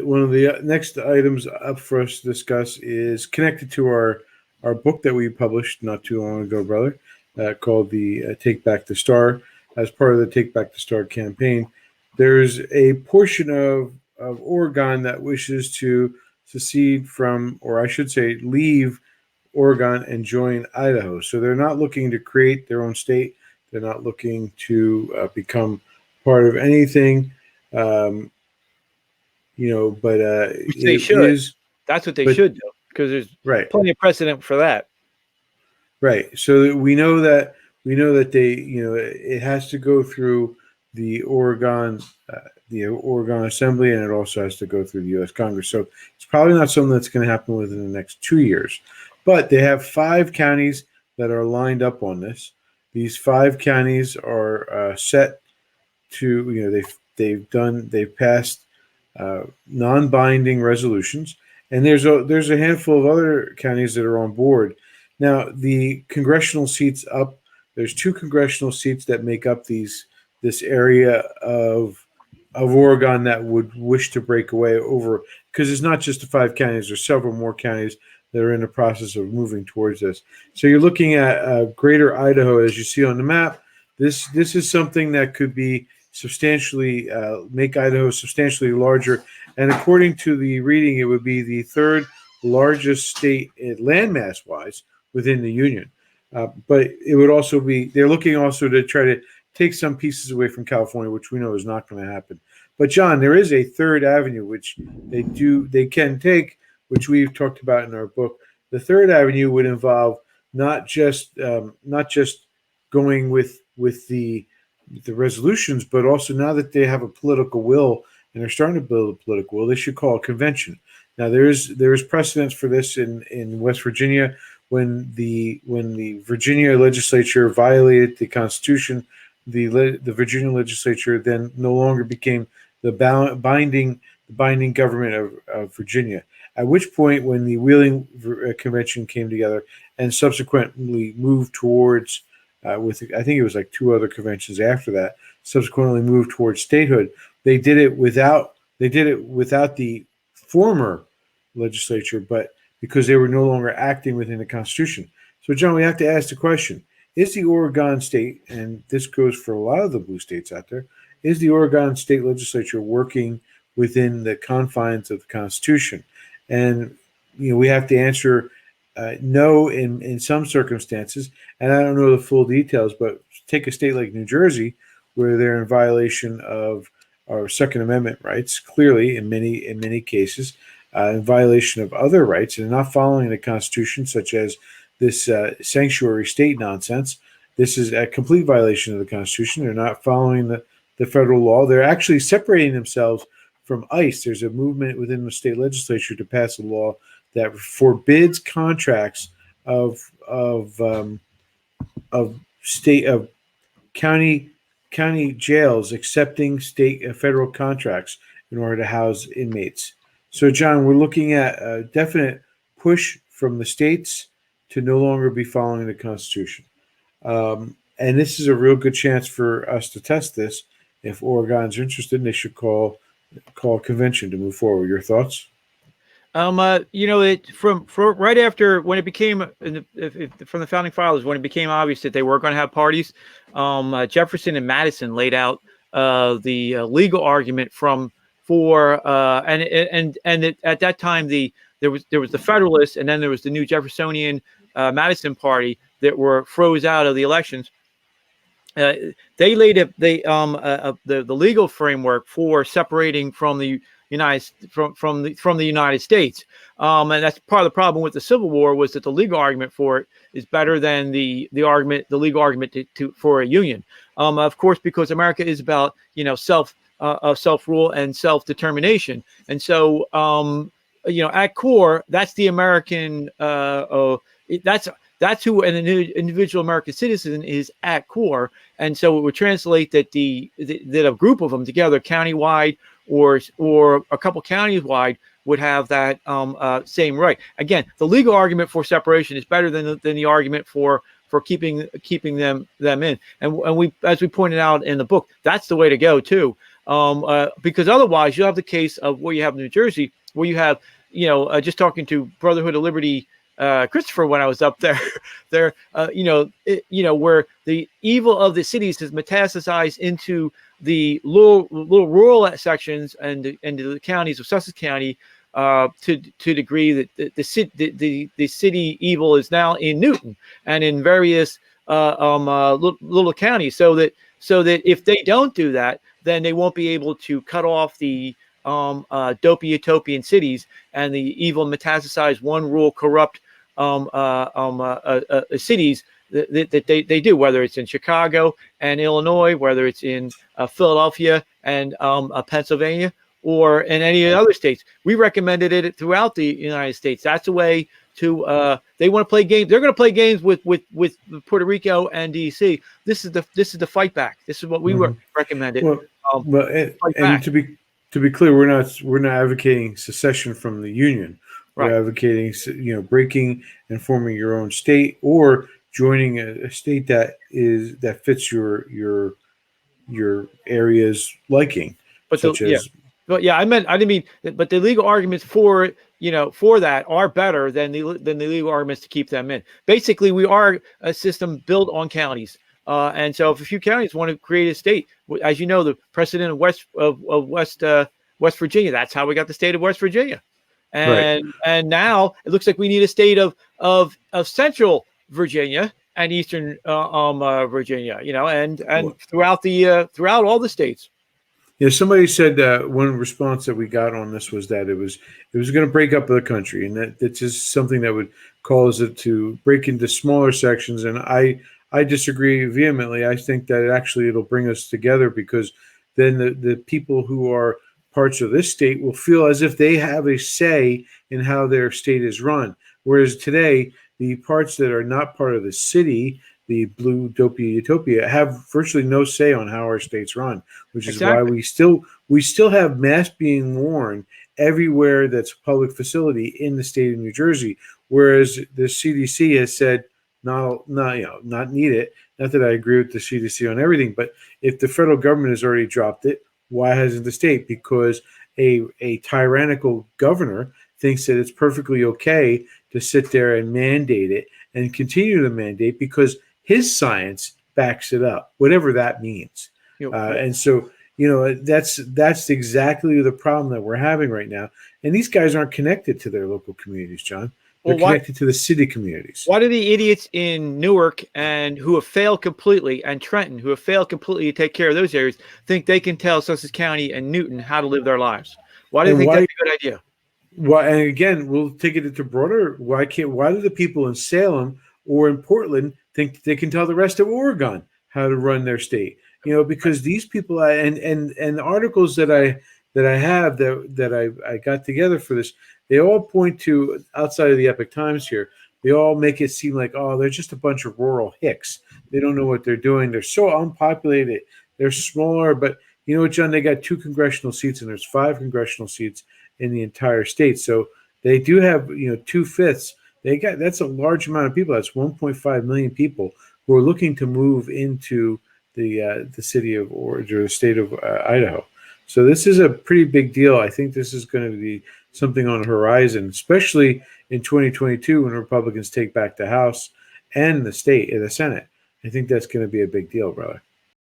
one of the next items up for us to discuss is connected to our book that we published not too long ago, brother, called the Take Back the Star. As part of the Take Back the Star campaign, there's a portion of Oregon that wishes to secede from, or I should say, leave Oregon and join Idaho. So they're not looking to create their own state. They're not looking to become part of anything. Um, but Which they it should. is. That's what they But should do, because there's right, plenty of precedent for that. right. So we know that they, it has to go through the Oregon, the Oregon Assembly, and it also has to go through the U.S. Congress. So it's probably not something that's going to happen within the next 2 years. But they have 5 counties that are lined up on this. These 5 counties are set to, they've passed non-binding resolutions, and there's a handful of other counties that are on board. Now, the congressional seats up, there's 2 congressional seats that make up this area of Oregon that would wish to break away over, because it's not just the 5 counties, there's several more counties that are in the process of moving towards this. So you're looking at Greater Idaho, as you see on the map. This is something that could be substantially make Idaho substantially larger, and according to the reading, it would be the 3rd largest state landmass wise within the union. But it would also be, they're looking also to try to take some pieces away from California, which we know is not going to happen. But John, there is a 3rd avenue which they can take, which we've talked about in our book. The 3rd avenue would involve not just going with the resolutions, but also, now that they have a political will and they're starting to build a political will, they should call a convention. Now there is precedence for this in West Virginia, when the Virginia legislature violated the Constitution. The Virginia legislature then no longer became the binding government of Virginia. At which point, when the Wheeling Convention came together and subsequently moved towards, with I think it was like 2 other conventions after that, subsequently moved towards statehood, they did it without the former legislature, but because they were no longer acting within the Constitution. So, John, we have to ask the question: is the Oregon state, and this goes for a lot of the blue states out there, is the Oregon state legislature working within the confines of the Constitution? And we have to answer no in some circumstances. And I don't know the full details, but take a state like New Jersey, where they're in violation of our Second Amendment rights, clearly in many cases, in violation of other rights, and not following the Constitution, such as this sanctuary state nonsense. This is a complete violation of the Constitution. They're not following the federal law. They're actually separating themselves from ICE. There's a movement within the state legislature to pass a law that forbids contracts of county jails accepting state federal contracts in order to house inmates. So, John, we're looking at a definite push from the states to no longer be following the Constitution. And this is a real good chance for us to test this. If Oregon's interested, they should call a convention to move forward. Your thoughts? From right after, when it became from the founding fathers, when it became obvious that they were going to have parties, Jefferson and Madison laid out the legal argument at that time there was the Federalists, and then there was the New Jeffersonian Madison Party that were froze out of the elections. They laid the legal framework for separating from the United States, and that's part of the problem with the Civil War, was that the legal argument for it is better than the legal argument for a union. Of course, because America is about self-rule and self-determination, and so at core, that's the American. That's who an individual American citizen is at core, and so it would translate that that a group of them together, countywide or a couple counties wide, would have that same right. Again, the legal argument for separation is better than the argument for keeping them in, and we, as we pointed out in the book, that's the way to go too. because otherwise you'll have the case of what you have in New Jersey, where you have, just talking to Brotherhood of Liberty, Christopher, when I was up there, where the evil of the cities has metastasized into the little rural sections and into the counties of Sussex County, to degree that the city evil is now in Newton and in various little counties, so that if they don't do that, then they won't be able to cut off the dopey utopian cities and the evil metastasized one rule corrupt cities that they do, whether it's in Chicago and Illinois, whether it's in Philadelphia and Pennsylvania, or in any other states. We recommended it throughout the United States. That's a way to they want to play games. They're going to play games with Puerto Rico and DC. This is the fight back. This is what we recommended. And to be clear, we're not advocating secession from the Union. We're advocating, breaking and forming your own state, or joining a state that fits your area's liking. But I didn't mean. But the legal arguments for that are better than the legal arguments to keep them in. Basically, we are a system built on counties, and so if a few counties want to create a state, as you know, the precedent of West Virginia, that's how we got the state of West Virginia. And now it looks like we need a state of Central Virginia and Eastern Virginia, and throughout all the states. Yeah, somebody said that one response that we got on this was that it was going to break up the country, and that's just something that would cause it to break into smaller sections. And I disagree vehemently. I think that it'll bring us together, because then the people who are parts of this state will feel as if they have a say in how their state is run. Whereas today, the parts that are not part of the city, the blue dopey utopia, have virtually no say on how our states run, which is why we still have masks being worn everywhere that's a public facility in the state of New Jersey, whereas the CDC has said not need it. Not that I agree with the CDC on everything, but if the federal government has already dropped it, why hasn't the state? Because a tyrannical governor thinks that it's perfectly okay to sit there and mandate it and continue to mandate, because his science backs it up, whatever that means. And so, that's exactly the problem that we're having right now. And these guys aren't connected to their local communities, John. They're connected to the city communities. Why do the idiots in Newark and who have failed completely, and Trenton, who have failed completely to take care of those areas, think they can tell Sussex County and Newton how to live their lives? Why do they think that's a good idea? Well, and again, we'll take it into broader. Why do the people in Salem or in Portland think they can tell the rest of Oregon how to run their state? Because these people, and articles that I have that I got together for this, they all point to, outside of the Epic Times here, they all make it seem like, they're just a bunch of rural hicks. They don't know what they're doing. They're so unpopulated. They're smaller, but you know what, John? They got 2 congressional seats, and there's 5 congressional seats in the entire state. So they do have, 2/5. That's a large amount of people. That's 1.5 million people who are looking to move into the city of, or the state of Idaho. So this is a pretty big deal. I think this is going to be something on the horizon, especially in 2022 when Republicans take back the House and the Senate. I think that's going to be a big deal, brother.